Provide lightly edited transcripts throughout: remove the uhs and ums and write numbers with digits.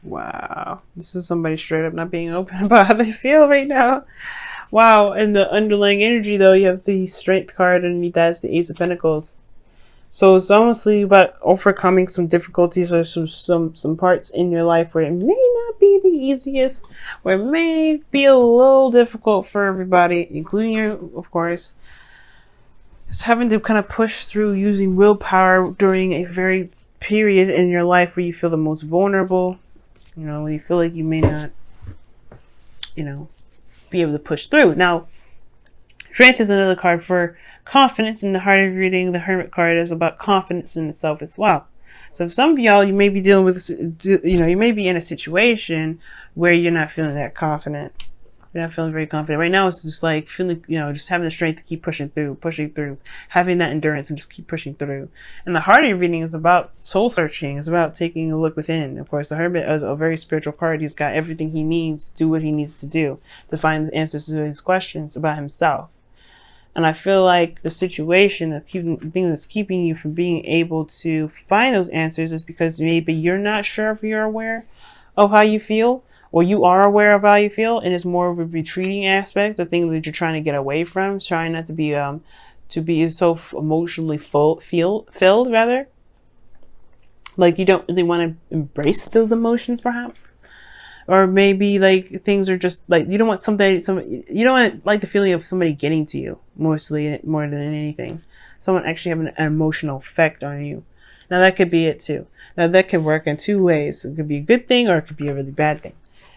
Wow. This is somebody straight up not being open about how they feel right now. Wow. And the underlying energy, though, you have the Strength card underneath that is the Ace of Pentacles. So it's honestly about overcoming some difficulties or some parts in your life where it may not be the easiest, where it may be a little difficult for everybody, including you, of course. Just having to kind of push through using willpower during a very period in your life where you feel the most vulnerable, when you feel like you may not, be able to push through. Now, Strength is another card for confidence. In the heart of reading, the Hermit card is about confidence in itself as well. So some of y'all, you may be dealing with, you may be in a situation where you're not feeling that confident. You're not feeling very confident. Right now, it's just like feeling, just having the strength to keep pushing through, having that endurance and just keep pushing through. And the heart of reading is about soul searching. It's about taking a look within. Of course, the Hermit is a very spiritual card. He's got everything he needs to do what he needs to do to find the answers to his questions about himself. And I feel like the situation, the thing that's keeping you from being able to find those answers is because maybe you're not sure if you're aware of how you feel, or you are aware of how you feel, and it's more of a retreating aspect, the thing that you're trying to get away from, trying not to be so emotionally filled rather. Like you don't really want to embrace those emotions, perhaps. Or maybe like things are just like you don't want you don't want like the feeling of somebody getting to you more than anything. Someone actually having an emotional effect on you. Now that could be it too. Now that could work in two ways. It could be a good thing or it could be a really bad thing.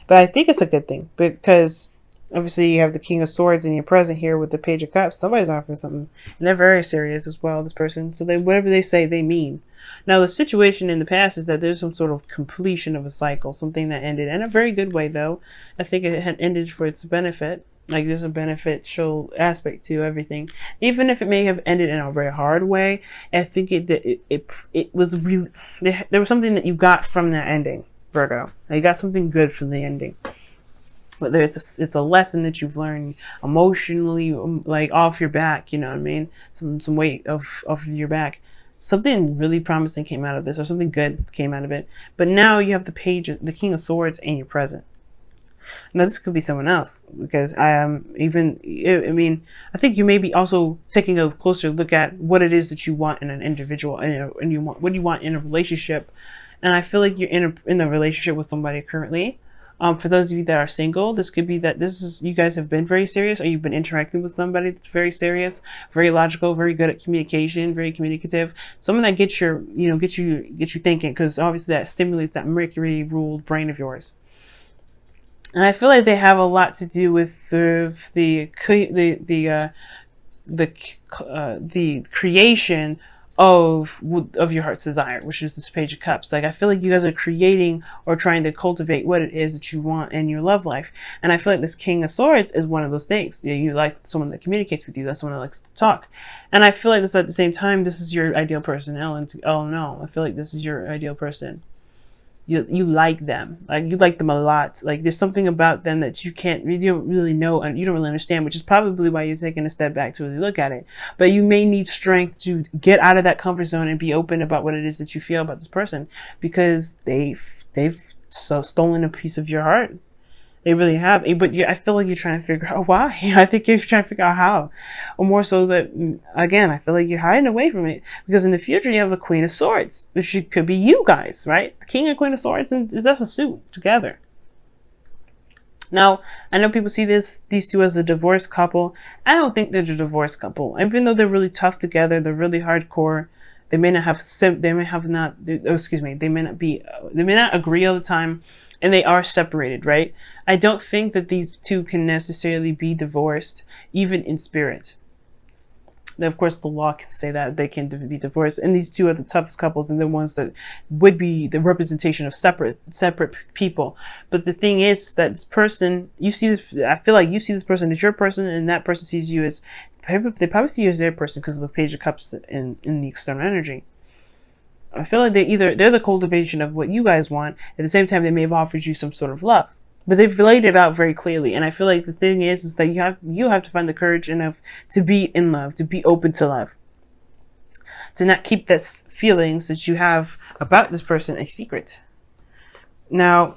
But I think it's a good thing because obviously you have the King of Swords in your present here with the Page of Cups. Somebody's offering something, and they're very serious as well. This person, so whatever they say, they mean. Now, the situation in the past is that there's some sort of completion of a cycle, something that ended in a very good way, though. I think it had ended for its benefit. Like, there's a beneficial aspect to everything. Even if it may have ended in a very hard way, I think it was really... There was something that you got from that ending, Virgo. You got something good from the ending. Whether it's a lesson that you've learned emotionally, like, off your back, you know what I mean? Some weight off your back. Something really promising came out of this, or something good came out of it. But now you have the King of Swords in your present. Now this could be someone else, because I think you may be also taking a closer look at what it is that you want in an individual, and what you want in a relationship. And I feel like you're in a relationship with somebody currently. For those of you that are single, this could be that you guys have been very serious, or you've been interacting with somebody that's very serious, very logical, very good at communication, very communicative. Someone that gets you thinking, because obviously that stimulates that Mercury ruled brain of yours. And I feel like they have a lot to do with the creation of your heart's desire, which is this Page of Cups. Like, I feel like you guys are creating or trying to cultivate what it is that you want in your love life. And I feel like this King of Swords is one of those things. You like someone that communicates with you. That's someone that likes to talk. And I feel like this at the same time, this is your ideal person. Oh no, I feel like this is your ideal person. You like them, like you like them a lot. Like there's something about them that you don't really know and you don't really understand, which is probably why you're taking a step back to really look at it. But you may need strength to get out of that comfort zone and be open about what it is that you feel about this person, because they've stolen a piece of your heart. They really have. But I feel like you're trying to figure out why. I think you're trying to figure out how. Or more so that, again, I feel like you're hiding away from it. Because in the future, you have the Queen of Swords, which could be you guys, right? The King and Queen of Swords, and that's a suit together. Now, I know people see these two as a divorced couple. I don't think they're a divorced couple. Even though they're really tough together, they're really hardcore. They may not agree all the time. And they are separated, right? I don't think that these two can necessarily be divorced, even in spirit. Now, of course, the law can say that they can be divorced. And these two are the toughest couples and the ones that would be the representation of separate people. But the thing is that this person, I feel like you see this person as your person, and that person sees you as, they probably see you as their person because of the Page of Cups in the external energy. I feel like they're the cultivation of what you guys want. At the same time, they may have offered you some sort of love, but they've laid it out very clearly. And I feel like the thing is that you have to find the courage enough to be in love, to be open to love, to not keep that feelings that you have about this person a secret. Now,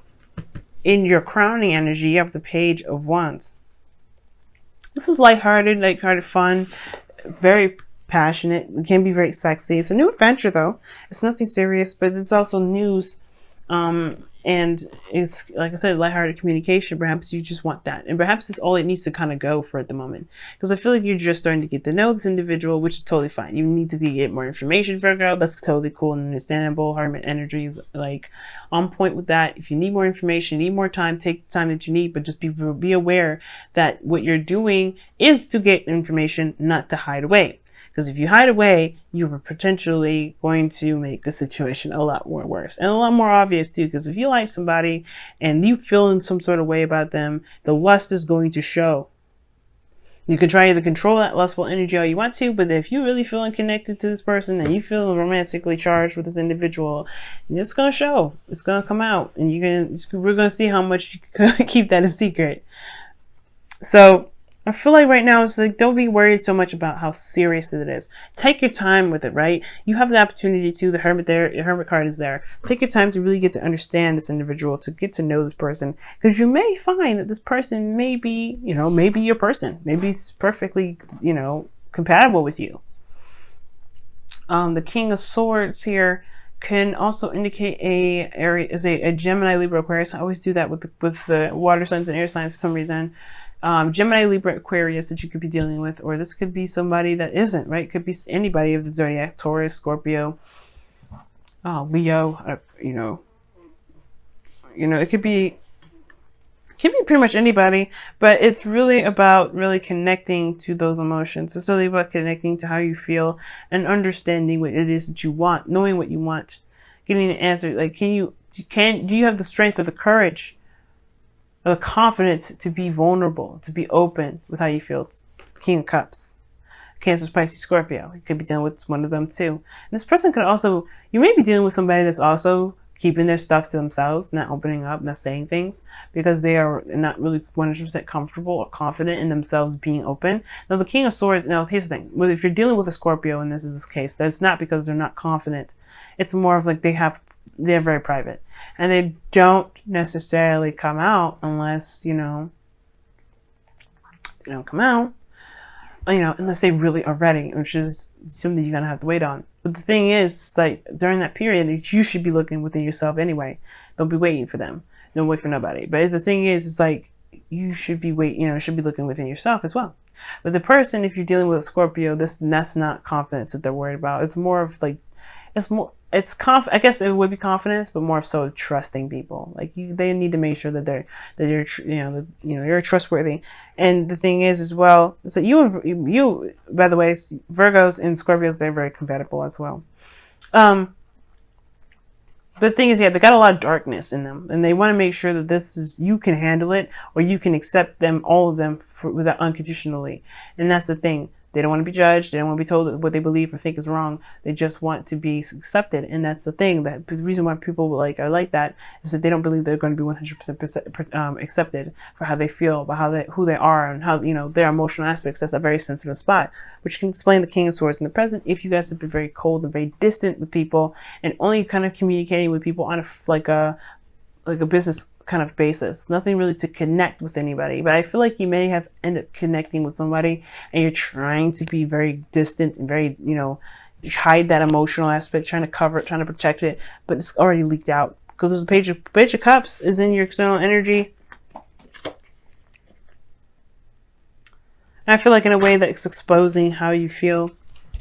in your crowning energy, you have the Page of Wands. This is lighthearted fun, very passionate. It can be very sexy. It's a new adventure, though. It's nothing serious, but it's also news. And it's, like I said, lighthearted communication. Perhaps you just want that. And perhaps it's all it needs to kind of go for at the moment. Because I feel like you're just starting to get to know this individual, which is totally fine. You need to get more information, Virgo. That's totally cool and understandable. Hermit energy is like on point with that. If you need more information, you need more time, take the time that you need, but just be aware that what you're doing is to get information, not to hide away. Because if you hide away, you are potentially going to make the situation a lot more worse and a lot more obvious too. Because if you like somebody and you feel in some sort of way about them, the lust is going to show. You can try to control that lustful energy all you want to, but if you're really feeling connected to this person and you feel romantically charged with this individual, it's going to show. It's going to come out, and we're going to see how much you can keep that a secret. So I feel like right now it's like, don't be worried so much about how serious it is. Take your time with it, right? You have the opportunity to. The Hermit card is there. Take your time to really get to understand this individual, to get to know this person, because you may find that this person may be, maybe your person. Maybe it's perfectly, compatible with you. The King of Swords here can also indicate a Gemini, Libra, Aquarius. I always do that with the water signs and air signs for some reason. Gemini, Libra, Aquarius that you could be dealing with, or this could be somebody that isn't, right? It could be anybody of the zodiac: Taurus, Scorpio, Leo. It could be pretty much anybody, but it's really about connecting to those emotions. It's really about connecting to how you feel and understanding what it is that you want, knowing what you want, getting an answer. Like, do you have the strength or the courage, the confidence to be vulnerable, to be open with how you feel? King of Cups, Cancer, Pisces, Scorpio. You could be dealing with one of them too. And this person could also, you may be dealing with somebody that's also keeping their stuff to themselves, not opening up, not saying things, because they are not really 100% comfortable or confident in themselves being open. Now, the King of Swords, now here's the thing. If you're dealing with a Scorpio, and this is this case, that's not because they're not confident. It's more of like they're very private. And they don't necessarily come out unless, they don't come out, unless they really are ready, which is something you're going to have to wait on. But the thing is, like, during that period, you should be looking within yourself anyway. Don't be waiting for them. Don't wait for nobody. But the thing is, it's like, you should be should be looking within yourself as well. But the person, if you're dealing with a Scorpio, that's not confidence that they're worried about. It's more of like, I guess it would be confidence, but more so trusting people. Like, they need to make sure that you're trustworthy. And the thing is as well, is that you, by the way, Virgos and Scorpios, they're very compatible as well. The thing is, they got a lot of darkness in them, and they want to make sure that you can handle it, or you can accept them, all of them, without unconditionally. And that's the thing. They don't want to be judged. They don't want to be told that what they believe or think is wrong. They just want to be accepted. And that's the thing. The reason why people are like that is that they don't believe they're going to be 100% accepted for how they feel, about who they are, and how, their emotional aspects. That's a very sensitive spot, which can explain the King of Swords in the present. If you guys have been very cold and very distant with people, and only kind of communicating with people on a business kind of basis, nothing really to connect with anybody. But I feel like you may have ended up connecting with somebody, and you're trying to be very distant and very, hide that emotional aspect, trying to cover it, trying to protect it, but it's already leaked out, because the Page of Cups is in your external energy. And I feel like in a way that it's exposing how you feel.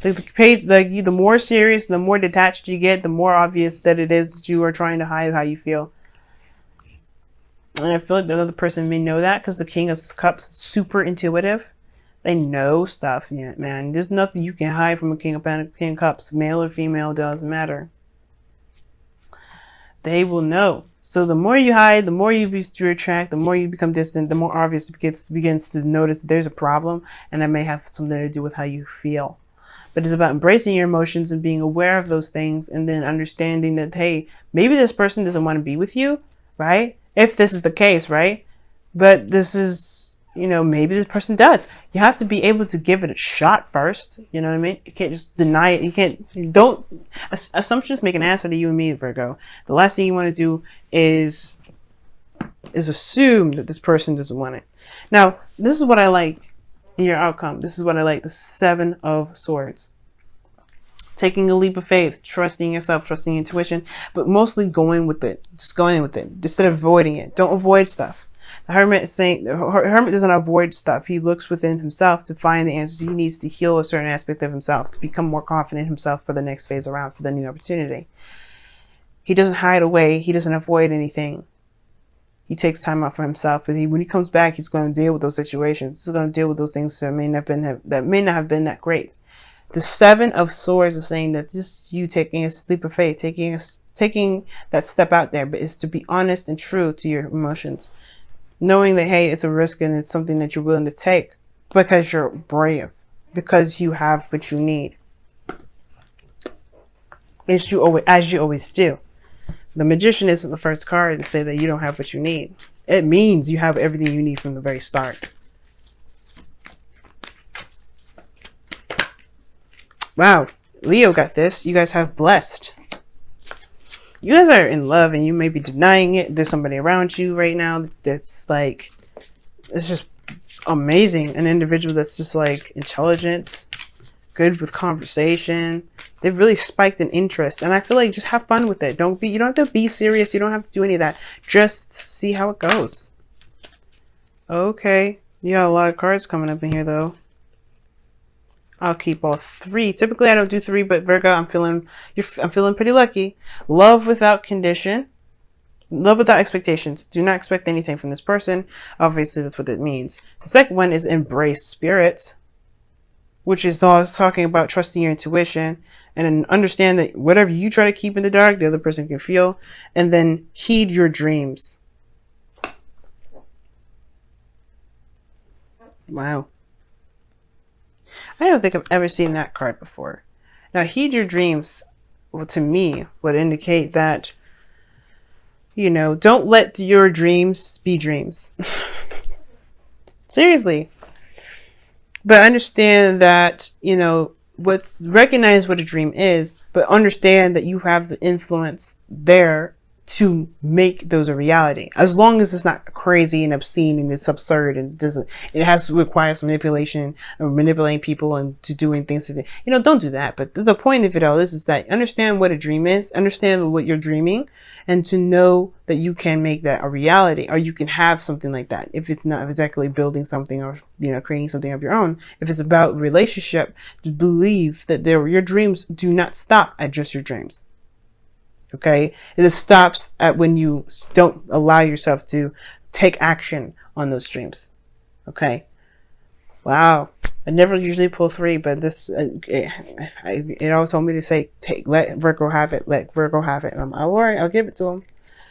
The more serious, the more detached you get, the more obvious that it is that you are trying to hide how you feel. And I feel like the other person may know that, because the King of Cups is super intuitive. They know stuff, yeah, man. There's nothing you can hide from a King of Cups. Male or female, doesn't matter. They will know. So the more you hide, the more you retract, the more you become distant, the more obvious it begins to notice that there's a problem, and that may have something to do with how you feel. But it's about embracing your emotions and being aware of those things, and then understanding that, hey, maybe this person doesn't want to be with you, right? If this is the case, right? But this is you know, maybe this person does. You have to be able to give it a shot first. You know what I mean? You can't just deny it. You can't, don't, assumptions make an ass out of you and me, Virgo. The last thing you want to do is assume that this person doesn't want it. Now, this is what I like in your outcome. This is what I like. The 7 of Swords. Taking a leap of faith, trusting yourself, trusting intuition, but mostly going with it. Just going with it instead of avoiding it. Don't avoid stuff. The Hermit is saying, the Hermit doesn't avoid stuff. He looks within himself to find the answers. He needs to heal a certain aspect of himself to become more confident in himself for the next phase around, for the new opportunity. He doesn't hide away. He doesn't avoid anything. He takes time out for himself, but when he comes back, he's going to deal with those situations. He's going to deal with those things that may not have been that great. The 7 of Swords is saying that just you taking a leap of faith, taking that step out there, but it's to be honest and true to your emotions, knowing that, hey, it's a risk and it's something that you're willing to take because you're brave, because you have what you need, as you always do. The Magician isn't the first card to say that you don't have what you need. It means you have everything you need from the very start. Wow, Leo got this. You guys have blessed. You guys are in love and you may be denying it. There's somebody around you right now that's like, it's just amazing. An individual that's just like intelligent, good with conversation. They've really spiked in interest. And I feel like just have fun with it. You don't have to be serious. You don't have to do any of that. Just see how it goes. Okay. You got a lot of cards coming up in here though. I'll keep all 3. Typically, I don't do 3, but Virgo, I'm feeling pretty lucky. Love without condition. Love without expectations. Do not expect anything from this person. Obviously, that's what it means. The second one is embrace spirit, which is all talking about trusting your intuition and understand that whatever you try to keep in the dark, the other person can feel. And then heed your dreams. Wow. I don't think I've ever seen that card before. Now, heed your dreams, well, to me, would indicate that, you know, don't let your dreams be dreams. Seriously. But understand that, you know, recognize what a dream is, but understand that you have the influence there to make those a reality, as long as it's not crazy and obscene and it's absurd and it has to require some manipulation or manipulating people and to doing things to, you know, don't do that. But the point of it all is that understand what a dream is, understand what you're dreaming, and to know that you can make that a reality, or you can have something like that. If it's not exactly building something or, you know, creating something of your own, if it's about relationship, to believe that your dreams do not stop at just your dreams. Okay, it stops at when you don't allow yourself to take action on those dreams. Okay, wow. I never usually pull 3, but this it always told me to say let Virgo have it, let Virgo have it. And I'm all right. I'll give it to him.